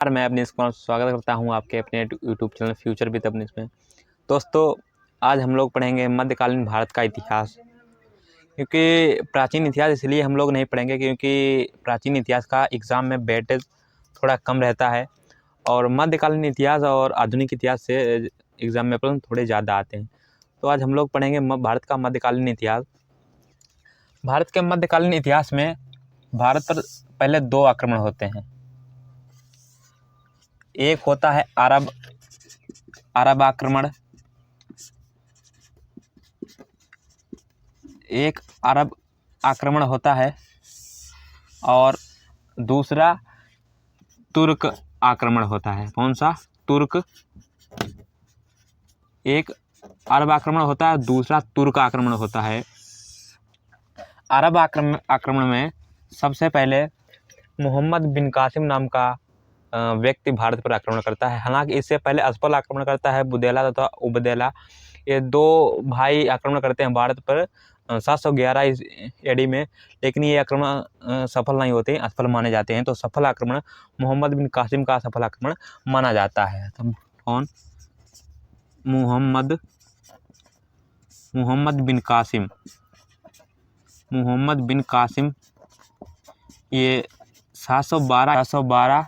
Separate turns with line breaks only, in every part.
मैं अपने इसको स्वागत करता हूं आपके अपने यूट्यूब चैनल फ्यूचर विद अपने इसमें। दोस्तों, आज हम लोग पढ़ेंगे मध्यकालीन भारत का इतिहास। क्योंकि प्राचीन इतिहास इसलिए हम लोग नहीं पढ़ेंगे क्योंकि प्राचीन इतिहास का एग्ज़ाम में वेटेज थोड़ा कम रहता है और मध्यकालीन इतिहास और आधुनिक इतिहास से एग्ज़ाम में प्रश्न थोड़े ज़्यादा आते हैं। तो आज हम लोग पढ़ेंगे भारत का मध्यकालीन इतिहास। भारत के मध्यकालीन इतिहास में भारत पर पहले 2 आक्रमण होते हैं। एक होता है अरब आक्रमण। एक अरब आक्रमण होता है और दूसरा तुर्क आक्रमण होता है। कौन सा? तुर्क। एक अरब आक्रमण होता है, दूसरा तुर्क आक्रमण होता है। अरब आक्रमण में सबसे पहले मोहम्मद बिन कासिम नाम का व्यक्ति भारत पर आक्रमण करता है। हालांकि इससे पहले असफल आक्रमण करता है बुदेला तथा उबदेला। ये 2 भाई आक्रमण करते हैं भारत पर 711 AD में, लेकिन ये आक्रमण सफल नहीं होते, असफल माने जाते हैं। तो सफल आक्रमण मोहम्मद बिन कासिम का सफल आक्रमण माना जाता है। तो कौन? मोहम्मद बिन कासिम ये 712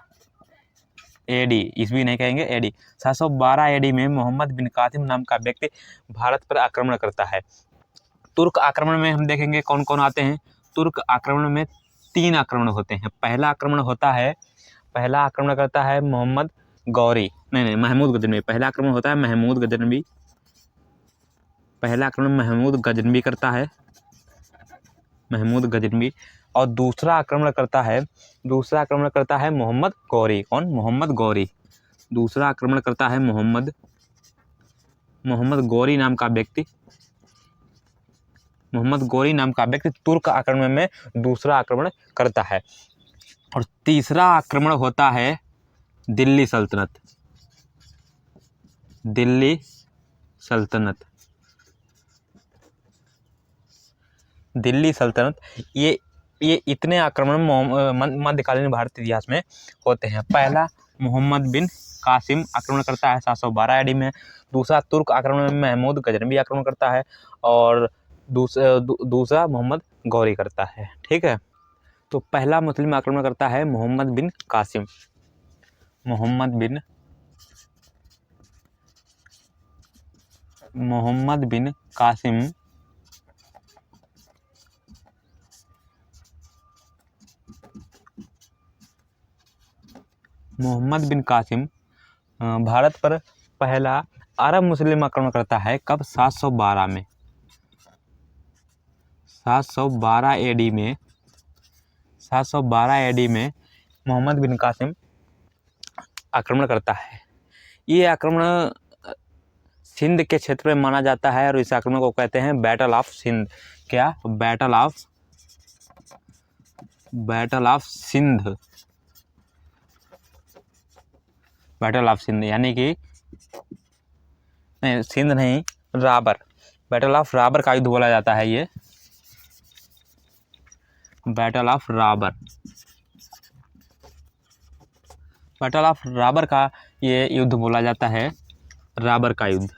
AD, ईस्वी नहीं कहेंगे, AD 712 AD में मोहम्मद बिन कासिम नाम का व्यक्ति भारत पर आक्रमण करता है। तुर्क आक्रमण में हम देखेंगे कौन कौन आते हैं। तुर्क आक्रमण में 3 आक्रमण होते हैं। पहला आक्रमण करता है महमूद गजनवी। पहला आक्रमण होता है पहला आक्रमण महमूद गजनवी करता है, और दूसरा आक्रमण करता है मोहम्मद गौरी। कौन? मोहम्मद गौरी। दूसरा आक्रमण करता है मोहम्मद गौरी नाम का व्यक्ति तुर्क आक्रमण में दूसरा आक्रमण करता है। और तीसरा आक्रमण होता है दिल्ली सल्तनत। ये इतने आक्रमण मध्यकालीन भारत इतिहास में होते हैं। पहला मोहम्मद बिन कासिम आक्रमण करता है 712 AD में। दूसरा तुर्क आक्रमण में महमूद गजनवी आक्रमण करता है और दूसरा मोहम्मद गौरी करता है। ठीक है, तो पहला मुस्लिम आक्रमण करता है मोहम्मद बिन कासिम। मोहम्मद बिन कासिम भारत पर पहला अरब मुस्लिम आक्रमण करता है। कब? 712 में। 712 AD में मोहम्मद बिन कासिम आक्रमण करता है। ये आक्रमण सिंध के क्षेत्र में माना जाता है और इस आक्रमण को कहते हैं बैटल ऑफ सिंध। क्या? बैटल ऑफ सिंध यानी कि नहीं, सिंध नहीं, राबर। बैटल ऑफ राबर का युद्ध बोला जाता है। ये बैटल ऑफ राबर का ये युद्ध बोला जाता है। राबर का युद्ध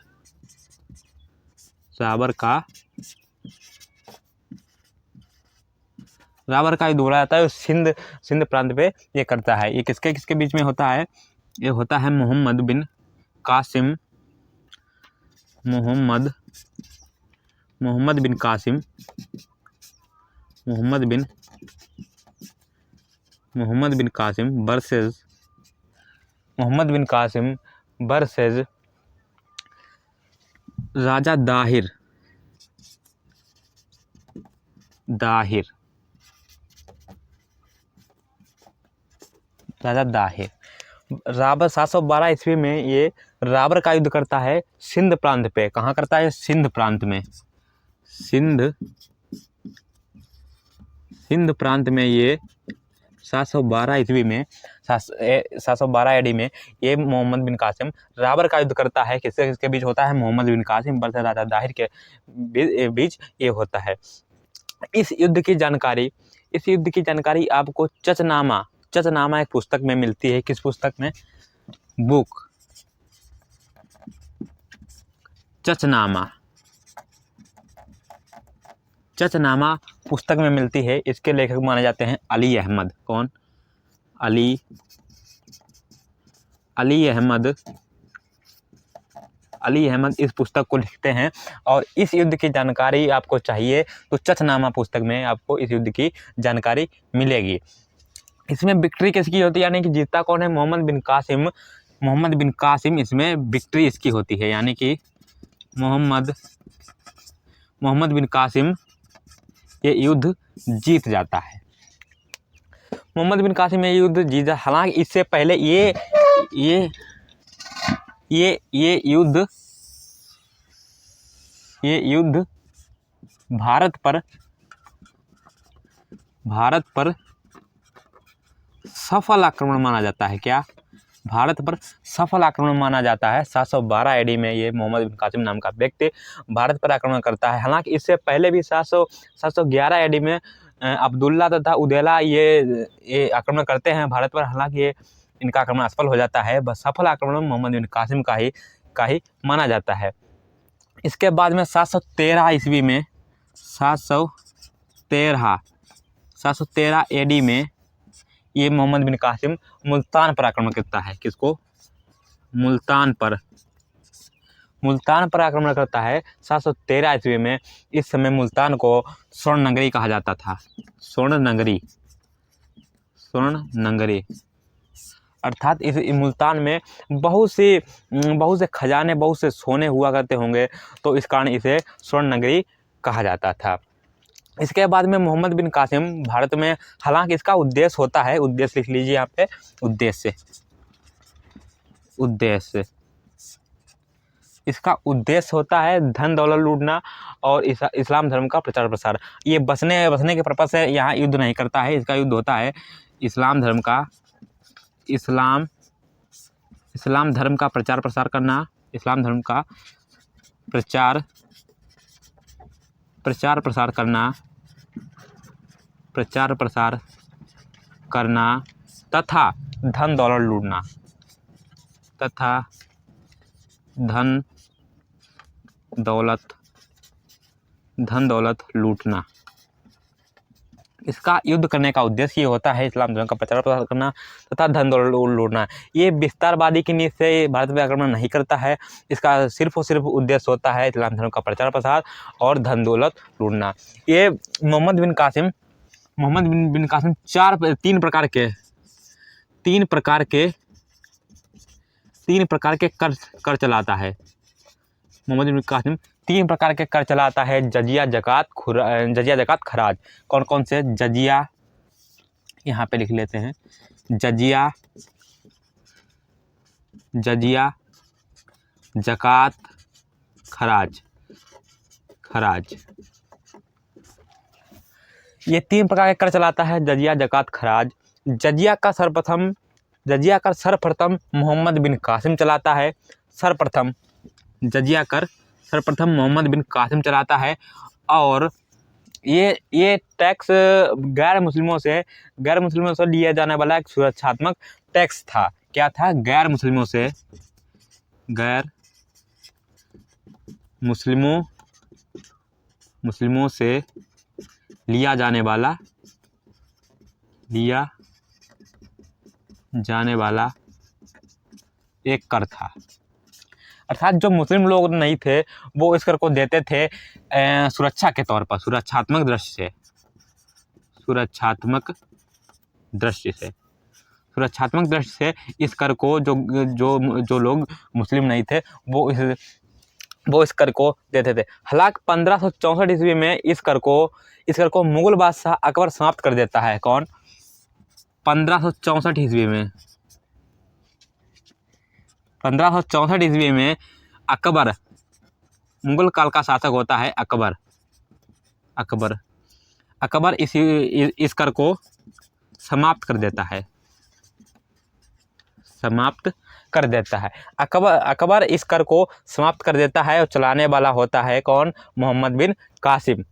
बोला जाता है। सिंध प्रांत पे ये करता है। ये किसके बीच में होता है? ये होता है मोहम्मद बिन कासिम वर्सेस राजा दाहिर। राबर 712 ईस्वी में ये राबर का युद्ध करता है सिंध प्रांत पे। कहाँ करता है? सिंध प्रांत में। सिंध प्रांत में ये 712 ईस्वी में 712 AD में ये मोहम्मद बिन कासिम राबर का युद्ध करता है। किसके बीच होता है? मोहम्मद बिन कासिम वर्सेस राजा दाहिर के बीच ये होता है। इस युद्ध की जानकारी आपको चचनामा चचनामा एक पुस्तक में मिलती है। किस पुस्तक में? बुक चचनामा, चचनामा पुस्तक में मिलती है। इसके लेखक माने जाते हैं अली अहमद। कौन? अली अहमद इस पुस्तक को लिखते हैं। और इस युद्ध की जानकारी आपको चाहिए तो चचनामा पुस्तक में आपको इस युद्ध की जानकारी मिलेगी। इसमें विक्ट्री किसकी होती है, यानी कि जीतता कौन है? मोहम्मद बिन कासिम इसमें विक्ट्री इसकी होती है, यानी कि मोहम्मद बिन कासिम ये युद्ध जीत जाता है। मोहम्मद बिन कासिम ये युद्ध जीत जाता। हालांकि इससे पहले ये युद्ध भारत पर सफल आक्रमण माना जाता है। क्या? भारत पर सफल आक्रमण माना जाता है। 712 AD में ये मोहम्मद बिन कासिम नाम का व्यक्ति भारत पर आक्रमण करता है। हालांकि इससे पहले भी 711 AD में अब्दुल्ला तथा उदैला ये आक्रमण करते हैं भारत पर। हालांकि ये इनका आक्रमण असफल हो जाता है। बस सफल आक्रमण मोहम्मद बिन कासिम का ही माना जाता है। इसके बाद में 713 ईस्वी में 713 AD में ये मोहम्मद बिन कासिम मुल्तान पर आक्रमण करता है। किसको? मुल्तान पर आक्रमण करता है 713 ईस्वी में। इस समय मुल्तान को स्वर्ण नगरी कहा जाता था। स्वर्ण नगरी अर्थात इस मुल्तान में बहुत से खजाने, बहुत से सोने हुआ करते होंगे, तो इस कारण इसे स्वर्ण नगरी कहा जाता था। इसके बाद में मोहम्मद बिन कासिम भारत में, हालांकि इसका उद्देश्य होता है, उद्देश्य लिख लीजिए यहाँ पे, उद्देश्य इसका उद्देश्य होता है धन दौलत लूटना और इस्लाम धर्म का प्रचार प्रसार। ये बसने के पर्पस से यहाँ युद्ध नहीं करता है। इसका युद्ध होता है इस्लाम धर्म का प्रचार प्रसार करना, इस्लाम धर्म का प्रचार प्रसार करना तथा धन दौलत लूटना। इसका युद्ध करने का उद्देश्य ये होता है इस्लाम धर्म का प्रचार प्रसार करना तथा धन दौलत लूटना। ये विस्तारवादी की नीति से भारत में आक्रमण नहीं करता है। इसका सिर्फ और सिर्फ उद्देश्य होता है इस्लाम धर्म का प्रचार प्रसार और धन दौलत लूटना। ये मोहम्मद बिन कासिम तीन प्रकार के कर चलाता है। मोहम्मद बिन कासिम 3 प्रकार के कर चलाता है: जजिया, जकात, खराज। कौन कौन से? जजिया, यहाँ पे लिख लेते हैं, जजिया, जकात, खराज। ये 3 प्रकार के कर चलाता है: जजिया, जकात, खराज। जजिया का सर्वप्रथम मोहम्मद बिन कासिम चलाता है। सर्वप्रथम मोहम्मद बिन कासिम चलाता है। और ये टैक्स गैर मुस्लिमों से लिया जाने वाला एक सुरक्षात्मक टैक्स था। क्या था? गैर मुस्लिमों से लिया जाने वाला एक कर था। अर्थात जो मुस्लिम लोग नहीं थे वो इस कर को देते थे सुरक्षा के तौर पर, सुरक्षात्मक दृष्टि से इस कर को जो लोग मुस्लिम नहीं थे वो इस कर को देते थे। हालांकि 1564 ईस्वी में इस कर को मुगल बादशाह अकबर समाप्त कर देता है। कौन? 1564 ईस्वी में अकबर, मुगल काल का शासक होता है अकबर इस कर को समाप्त कर देता है। अकबर इस कर को समाप्त कर देता है और चलाने वाला होता है कौन? मोहम्मद बिन कासिम।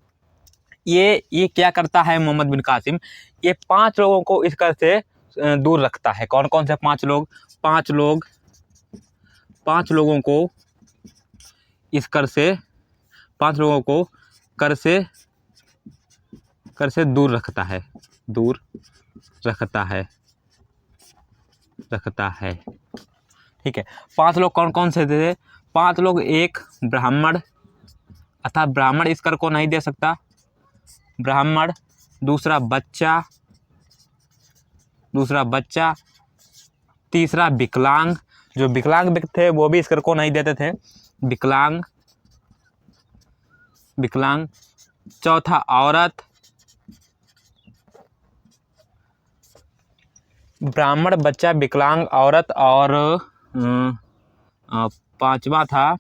ये क्या करता है मोहम्मद बिन कासिम? ये 5 लोगों को इस कर से दूर रखता है। कौन कौन से 5 लोग? 5 लोगों को इस कर से 5 लोगों को कर से दूर रखता है, दूर रखता है। ठीक है, 5 लोग कौन कौन से थे? 5 लोग, एक ब्राह्मण, अर्थात ब्राह्मण इस कर को नहीं दे सकता, ब्राह्मण। दूसरा बच्चा, तीसरा विकलांग, जो विकलांग व्यक्ति थे वो भी इस कर को नहीं देते थे, विकलांग। चौथा औरत, ब्राह्मण, बच्चा, विकलांग, औरत, और 5वां था,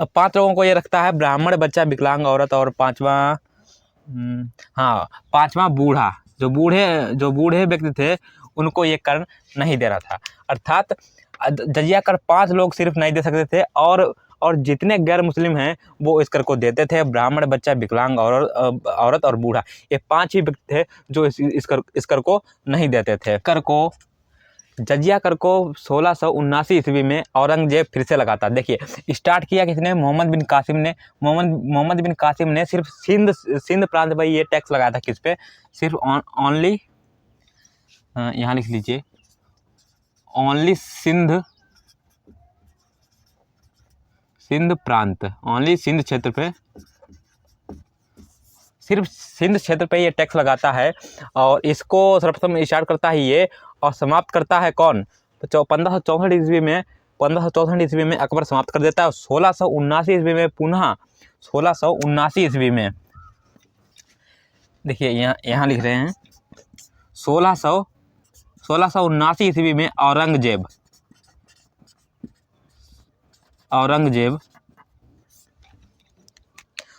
5 लोगों को ये रखता है, ब्राह्मण, बच्चा, विकलांग, औरत, और 5वां बूढ़ा। जो बूढ़े व्यक्ति थे उनको ये कर नहीं देना था। अर्थात जजिया कर 5 लोग सिर्फ नहीं दे सकते थे, और जितने गैर मुस्लिम हैं वो इस कर को देते थे। ब्राह्मण, बच्चा, विकलांग, औरत और बूढ़ा, ये 5 ही व्यक्ति थे जो इस कर को नहीं देते थे। जजिया कर को 1679 ईस्वी में औरंगजेब फिर से लगाता। देखिए, स्टार्ट किया किसने? मोहम्मद बिन कासिम ने। मोहम्मद बिन कासिम ने सिर्फ सिंध प्रांत पर ये टैक्स लगाया था। किस पे? सिर्फ ओनली, यहाँ लिख लीजिए, ओनली सिंध प्रांत, ओनली सिंध क्षेत्र पे, सिर्फ सिंध क्षेत्र पे ये टैक्स लगाता है। और इसको सर्वप्रथम स्टार्ट करता है ये, और समाप्त करता है कौन? तो 1564 ईस्वी में अकबर समाप्त कर देता है। 1679 ईस्वी में पुनः 1679 ईस्वी में, देखिए यहाँ लिख रहे हैं, 1679 ईस्वी में औरंगजेब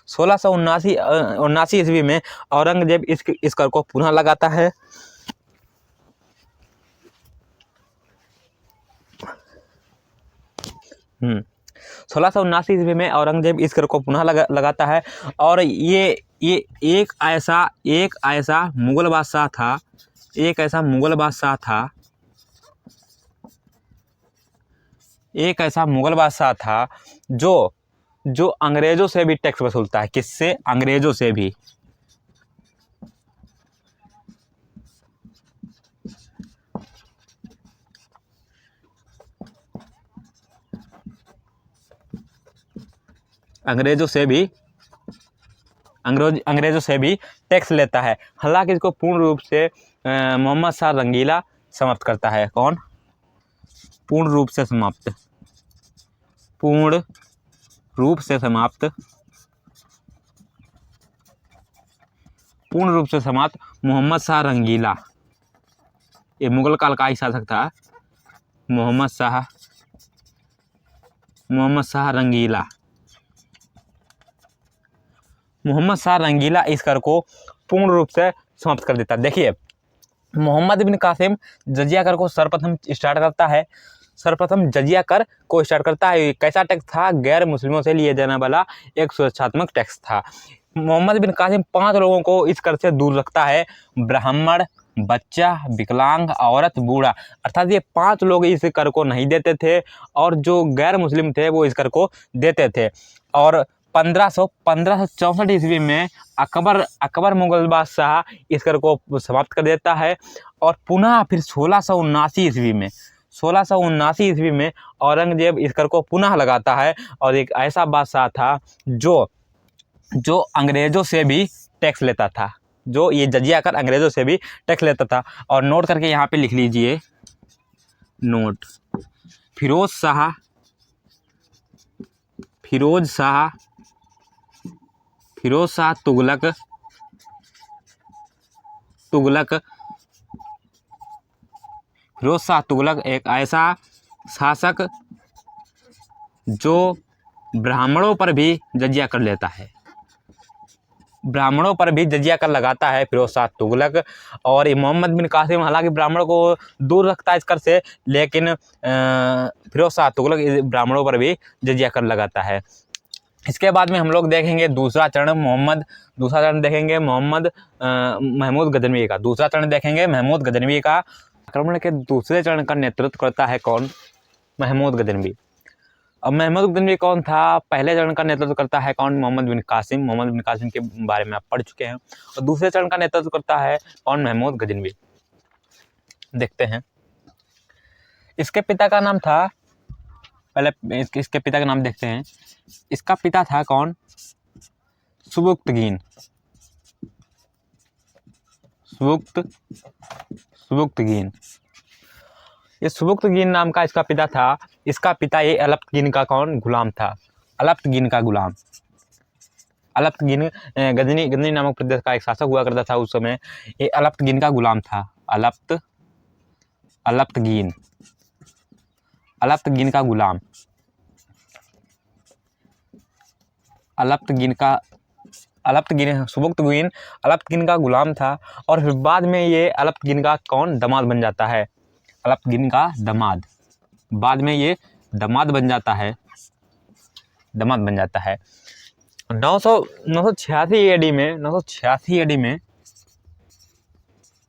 1679 ईस्वी में औरंगजेब इस कर को पुनः लगाता है। हम्म 1679 ईस्वी में औरंगजेब इस कर को पुनः लगाता है। और ये एक ऐसा मुगल बादशाह था, जो अंग्रेजों से भी टैक्स वसूलता है। किससे? अंग्रेजों से भी। अंग्रेजों से भी टैक्स लेता है। हालांकि इसको पूर्ण रूप से मोहम्मद शाह रंगीला समाप्त करता है। कौन? पूर्ण रूप से समाप्त मोहम्मद शाह रंगीला। ये मुगल काल का ही शासक था, मोहम्मद शाह रंगीला। मोहम्मद शाह रंगीला इस कर को पूर्ण रूप से समाप्त कर देता। देखिए, मोहम्मद बिन कासिम जजिया कर को सर्वप्रथम स्टार्ट करता है। कैसा टैक्स था? गैर मुस्लिमों से लिए जाने वाला एक सुरक्षात्मक टैक्स था। मोहम्मद बिन कासिम 5 लोगों को इस कर से दूर रखता है, ब्राह्मण, बच्चा, विकलांग, औरत, बूढ़ा। अर्थात ये 5 लोग इस कर को नहीं देते थे, और जो गैर मुस्लिम थे वो इस कर को देते थे। और 1564 ईस्वी में अकबर मुगल बादशाह इस कर को समाप्त कर देता है। और पुनः फिर 1679 ईस्वी में औरंगजेब इस कर को पुनः लगाता है। और एक ऐसा बादशाह था जो अंग्रेजों से भी टैक्स लेता था, जो ये जजिया कर अंग्रेजों से भी टैक्स लेता था। और नोट करके यहाँ पे लिख लीजिए, नोट, फिरोज शाह तुगलक एक ऐसा शासक जो ब्राह्मणों पर भी जजिया कर लेता है, ब्राह्मणों पर भी जजिया कर लगाता है फिरोज शाह तुगलक। और ये मोहम्मद बिन कासिम हालांकि ब्राह्मणों को दूर रखता है इस कर से, लेकिन फिरोज शाह तुगलक ब्राह्मणों पर भी जजिया कर लगाता है। इसके बाद में हम लोग देखेंगे दूसरा चरण देखेंगे मोहम्मद महमूद गजनवी का। दूसरा चरण देखेंगे महमूद गजनवी का। आक्रमण के दूसरे चरण का नेतृत्व करता है कौन? महमूद गजनवी। अब महमूद गजनवी कौन था? पहले चरण का नेतृत्व करता है कौन? मोहम्मद बिन कासिम। मोहम्मद बिन कासिम के बारे में आप पढ़ चुके हैं। और दूसरे चरण का नेतृत्व करता है कौन? महमूद गजनवी। देखते हैं। इसके पिता का नाम था, पहले इसके पिता का नाम देखते हैं। इसका पिता था कौन? सुबुक्तगीन। सुबुक्तगीन। ये सुबुक्तगीन नाम का इसका पिता था। इसका पिता ये अलप्तगीन का कौन? गुलाम था। अलप्तगीन का गुलाम। अलप्तगीन गजनी नामक प्रदेश का एक शासक हुआ करता था उस समय। ये अलप्तगीन का गुलाम था। अलप्तगीन का गुलाम। सुबुक्तगीन अलप्तगीन का गुलाम था। और फिर बाद में ये अलप्तगीन का कौन? दामाद बन जाता है। अलप्तगीन का दामाद। बाद में ये दामाद बन जाता है।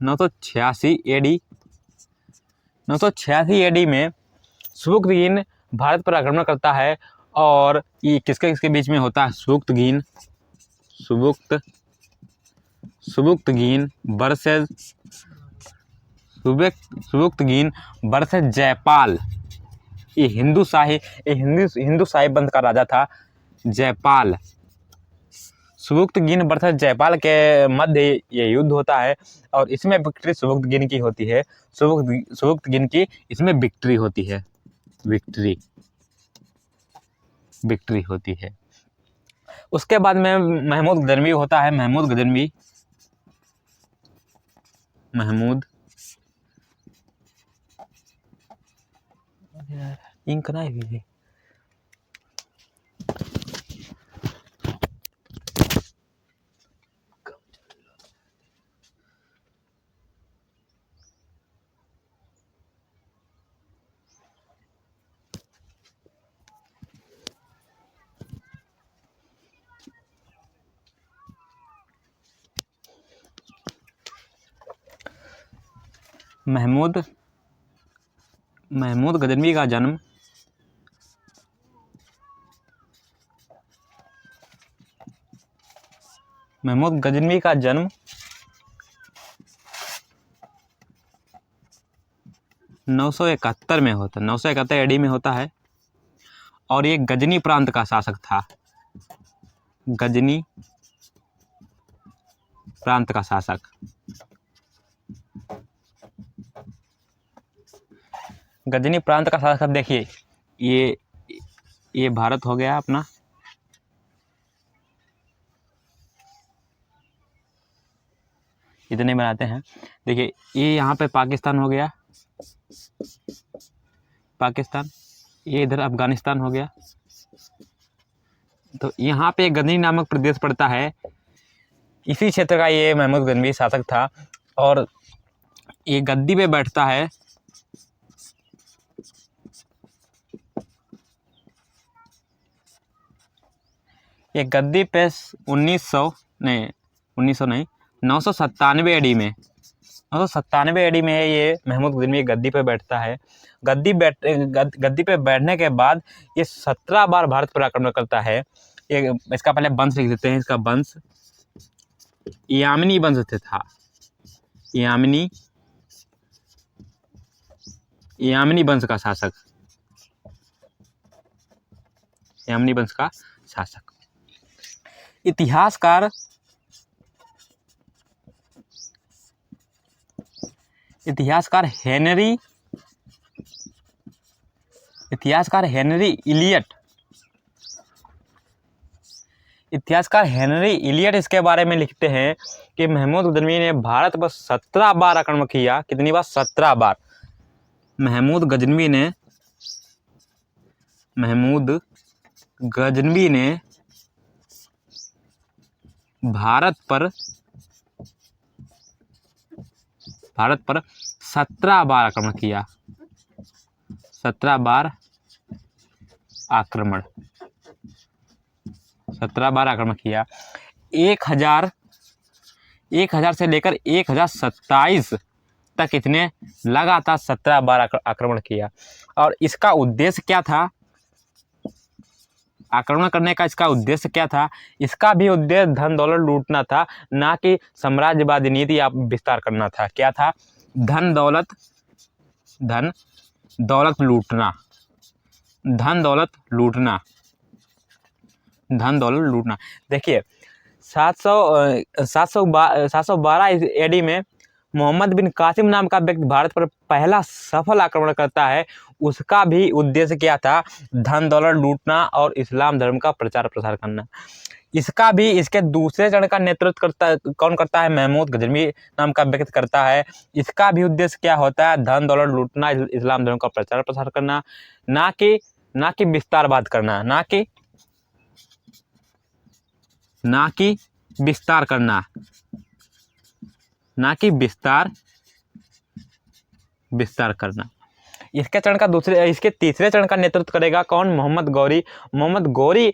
986 एडी में सुबुक्तगीन भारत पर आक्रमण करता है। और ये किसके बीच में होता है? सुबुक्तगीन वर्सेस जयपाल। ये हिंदू शाही वंश का राजा था जयपाल। सुबुक्तगीन वर्सेस जयपाल के मध्य ये युद्ध होता है। और इसमें विक्ट्री सुबुक्तगीन की होती है। सुबुक्तगीन की इसमें विक्ट्री होती है। विक्ट्री होती है। उसके बाद में महमूद गजनवी होता है। महमूद इंक ना है। महमूद गजनवी का जन्म 971 में होता है। 971 एडी में होता है। और ये गजनी प्रांत का शासक था। गजनी प्रांत का शासक। गजनी प्रांत का शासक देखिए, ये भारत हो गया अपना। इतने बनाते हैं। देखिए ये यहाँ पे पाकिस्तान हो गया। ये इधर अफगानिस्तान हो गया। तो यहाँ पे गजनी नामक प्रदेश पड़ता है। इसी क्षेत्र का ये महमूद गजनवी शासक था। और ये गद्दी पे बैठता है। ये गद्दी पे 997 एडी में 997 एडी में ये महमूद गजनवी गद्दी पे बैठता है। गद्दी पे बैठने के बाद ये 17 बार भारत पर आक्रमण करता है। ये इसका पहले वंश लिख देते हैं। इसका वंश यामिनी वंश से था। यामिनी वंश का शासक। इतिहासकार हेनरी इलियट इसके बारे में लिखते हैं कि महमूद गजनवी ने भारत पर 17 बार आक्रमण किया। कितनी बार? 17 बार। महमूद गजनवी ने भारत पर 17 बार आक्रमण किया। 17 बार आक्रमण। 17 बार आक्रमण किया। 1000 से लेकर 1027 तक इसने लगातार 17 बार आक्रमण किया। और इसका उद्देश्य क्या था? आक्रमण करने का इसका उद्देश्य क्या था? इसका भी उद्देश्य धन दौलत लूटना था, ना कि साम्राज्यवादी नीति या विस्तार करना था। क्या था? धन दौलत लूटना, धन दौलत लूटना। देखिए 712 एडी में मोहम्मद बिन कासिम नाम का व्यक्ति भारत पर पहला सफल आक्रमण करता है। उसका भी उद्देश्य क्या था? धन दौलत लूटना और इस्लाम धर्म का प्रचार प्रसार करना। इसका भी इसके दूसरे चरण का नेतृत्व कौन करता है? महमूद गजनवी नाम का व्यक्ति करता है। इसका भी उद्देश्य क्या होता है? धन दौलत लूटना, इस्लाम धर्म का प्रचार प्रसार करना, ना कि विस्तारवाद करना, ना कि विस्तार करना, ना कि विस्तार करना। इसके तीसरे चरण का नेतृत्व करेगा कौन? मोहम्मद गौरी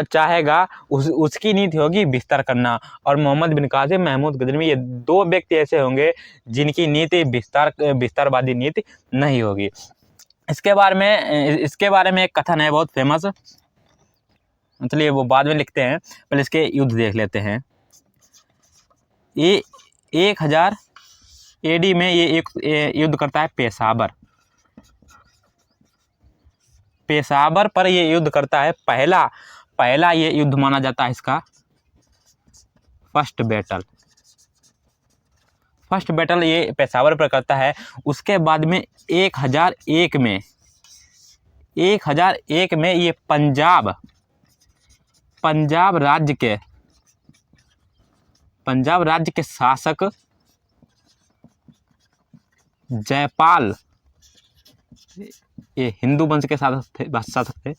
चाहेगा, उसकी नीति होगी विस्तार करना। और मोहम्मद बिन कासिम, महमूद गजनवी, ये दो व्यक्ति ऐसे होंगे जिनकी नीति विस्तारवादी नीति नहीं होगी। इसके बारे में एक कथन है बहुत फेमस, चलिए वो बाद में लिखते हैं, पहले इसके युद्ध देख लेते हैं। ये 1000 एडी में ये एक युद्ध करता है पेशावर पर ये युद्ध करता है। पहला ये युद्ध माना जाता है इसका फर्स्ट बैटल ये पेशावर पर करता है। उसके बाद में 1001 में ये पंजाब राज्य के शासक जयपाल, ये हिंदू वंश के शासक थे,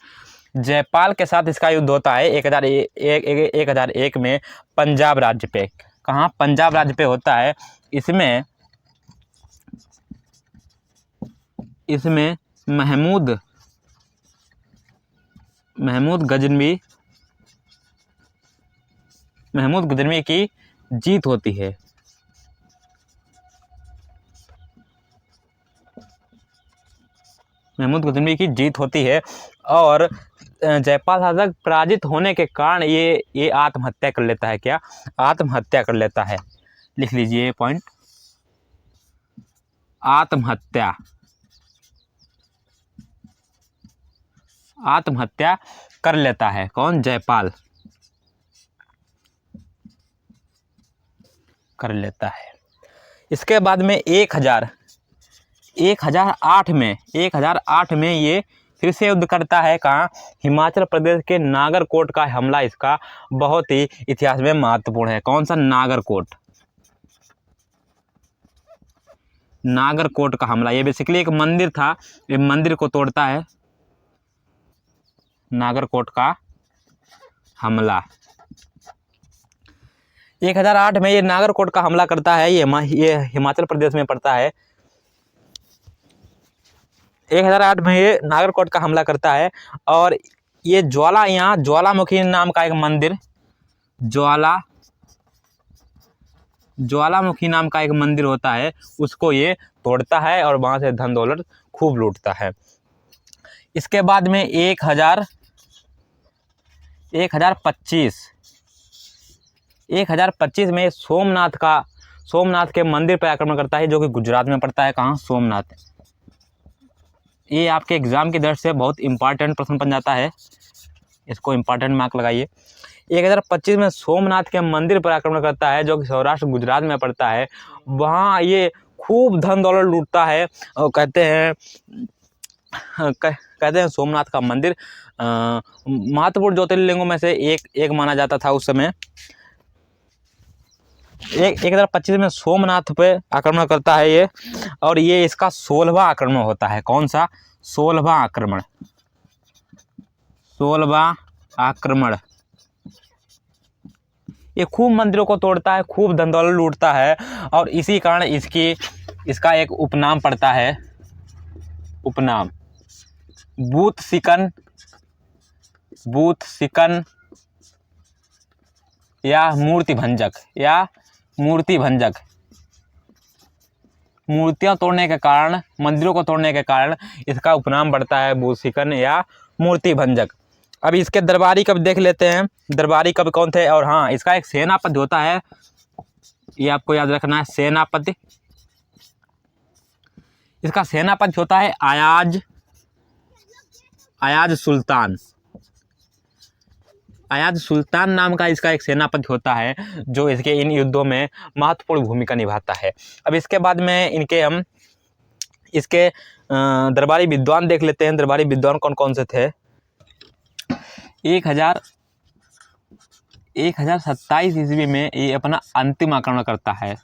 जयपाल के साथ इसका युद्ध होता है 1001 में पंजाब राज्य पे। कहाँ? पंजाब राज्य पे होता है। इसमें महमूद गजनवी की जीत होती है। महमूद गजनवी की जीत होती है और जयपाल शासक पराजित होने के कारण ये आत्महत्या कर लेता है। क्या? आत्महत्या कर लेता है। लिख लीजिए पॉइंट, आत्महत्या कर लेता है। कौन? जयपाल कर लेता है। इसके बाद में 1008 में ये फिर से युद्ध करता है। कहाँ? हिमाचल प्रदेश के नागरकोट का हमला इसका बहुत ही इतिहास में महत्वपूर्ण है। कौन सा? नागरकोट का हमला। ये बेसिकली एक मंदिर था, ये मंदिर को तोड़ता है। नागरकोट का हमला 1008 में ये नागरकोट का हमला करता है। ये हिमाचल प्रदेश में पड़ता है। 1008 में ये नागरकोट का हमला करता है और ये ज्वालामुखी नाम का एक मंदिर, ज्वालामुखी नाम का एक मंदिर होता है, उसको ये तोड़ता है और वहाँ से धन दौलत खूब लूटता है। इसके बाद में 1025 में सोमनाथ के मंदिर पर आक्रमण करता है, जो कि गुजरात में पड़ता है। कहाँ? सोमनाथ। ये आपके एग्जाम की दृष्टि से बहुत इंपॉर्टेंट प्रश्न बन जाता है, इसको इंपॉर्टेंट मार्क लगाइए। 1025 में सोमनाथ के मंदिर पर आक्रमण करता है, जो कि सौराष्ट्र गुजरात में पड़ता है। वहाँ ये खूब धन दौलत लूटता है और कहते हैं सोमनाथ का मंदिर महत्वपूर्ण ज्योतिर्लिंगों में से एक माना जाता था उस समय। 1025 में सोमनाथ पे आक्रमण करता है ये, और ये इसका 16वां आक्रमण होता है। कौन सा? 16वां आक्रमण। ये खूब मंदिरों को तोड़ता है, खूब धन दौलत लूटता है और इसी कारण इसका एक उपनाम पड़ता है, उपनाम बूथ सिकन या मूर्ति भंजक मूर्तियां तोड़ने के कारण, मंदिरों को तोड़ने के कारण इसका उपनाम बढ़ता है भूसिकन या मूर्ति भंजक। अब इसके दरबारी कवि देख लेते हैं, दरबारी कवि कौन थे। और हाँ, इसका एक सेनापति होता है, ये आपको याद रखना है, सेनापति। इसका सेनापति होता है अयाज सुल्तान। अयाज सुल्तान नाम का इसका एक सेनापति होता है, जो इसके इन युद्धों में महत्वपूर्ण भूमिका निभाता है। अब इसके बाद में हम इसके दरबारी विद्वान देख लेते हैं। दरबारी विद्वान कौन कौन से थे। 1027 ईस्वी में ये अपना अंतिम आक्रमण करता है।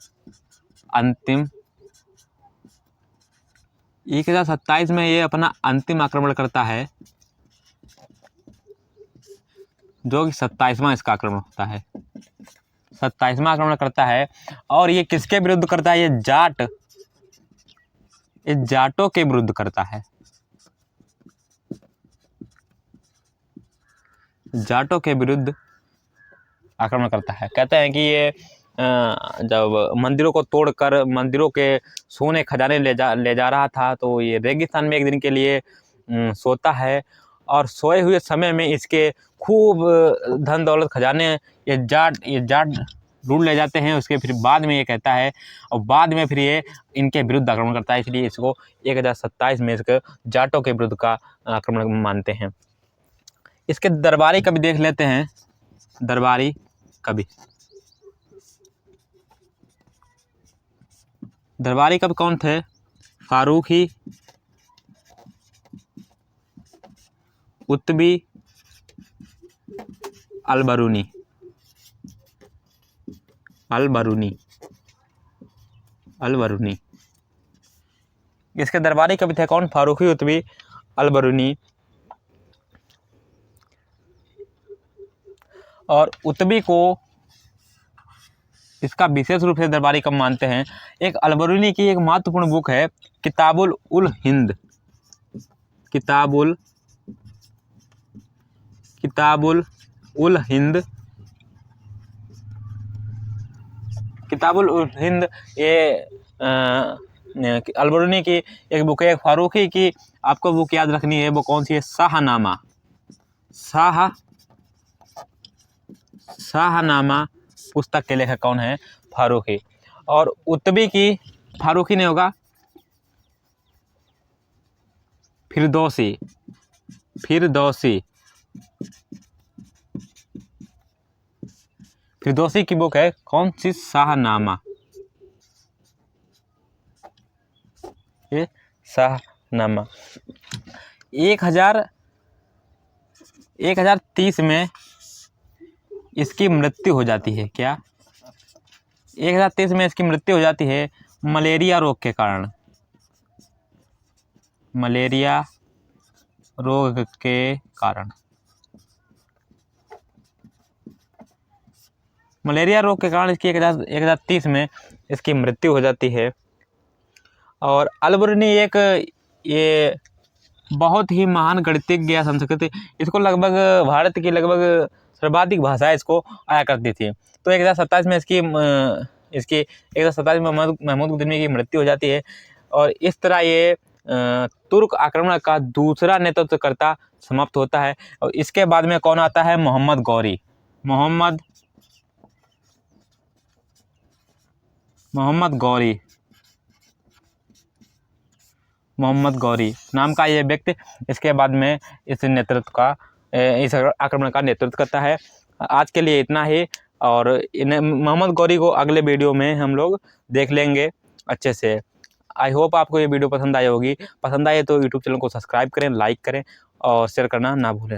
1027 में ये अपना अंतिम आक्रमण करता है, जो कि 27वां इसका आक्रमण होता है। 27वां आक्रमण करता है। और ये किसके विरुद्ध करता है। ये जाटों के विरुद्ध करता है। जाटों के विरुद्ध आक्रमण करता है। कहते हैं कि ये जब मंदिरों को तोड़कर मंदिरों के सोने खजाने ले जा रहा था, तो ये रेगिस्तान में एक दिन के लिए सोता है। और सोए हुए समय में इसके खूब धन दौलत खजाने ये जाट लूट ले जाते हैं। उसके फिर बाद में ये कहता है, और बाद में फिर ये इनके विरुद्ध आक्रमण करता है। इसलिए इसको 1027 में इसके जाटों के विरुद्ध का आक्रमण मानते हैं। इसके दरबारी कवि देख लेते हैं। दरबारी कवि कौन थे। फारूकी, उत्बी, अलबरूनी। इसके दरबारी कवि थे कौन। फारूकी, उत्बी, अलबरूनी। और उत्बी को इसका विशेष रूप से दरबारी कवि मानते हैं। एक अलबरूनी की एक महत्वपूर्ण बुक है किताबुल उल हिंद। ये अलबरूनी की एक बुक है। फारूकी की आपको बुक याद रखनी है, वो कौन सी है। शाहनामा पुस्तक के लेखक कौन है। फारूकी। और उत्बी की, फारूकी ने होगा फिरदौसी। फिरदौसी की बुक है कौन सी। शाहनामा। ये शाहनामा। 1030 में इसकी मृत्यु हो जाती है। क्या। 1030 में इसकी मृत्यु हो जाती है मलेरिया रोग के कारण। मलेरिया रोग के कारण इसकी 1030 में इसकी मृत्यु हो जाती है। और अलबरूनी एक ये बहुत ही महान गणितज्ञ या संस्कृत, इसको लगभग भारत की लगभग सर्वाधिक भाषाएं इसको आया करती थी। तो 1027 में इसकी 1027 में महमूद गजनवी की मृत्यु हो जाती है। और इस तरह ये तुर्क आक्रमण का दूसरा नेतृत्वकर्ता समाप्त होता है। और इसके बाद में कौन आता है। मोहम्मद गौरी नाम का ये व्यक्ति इसके बाद में इस आक्रमण का नेतृत्व करता है। आज के लिए इतना ही। और मोहम्मद गौरी को अगले वीडियो में हम लोग देख लेंगे अच्छे से। आई होप आपको ये वीडियो पसंद आई होगी। पसंद आए तो यूट्यूब चैनल को सब्सक्राइब करें, लाइक करें और शेयर करना ना भूलें।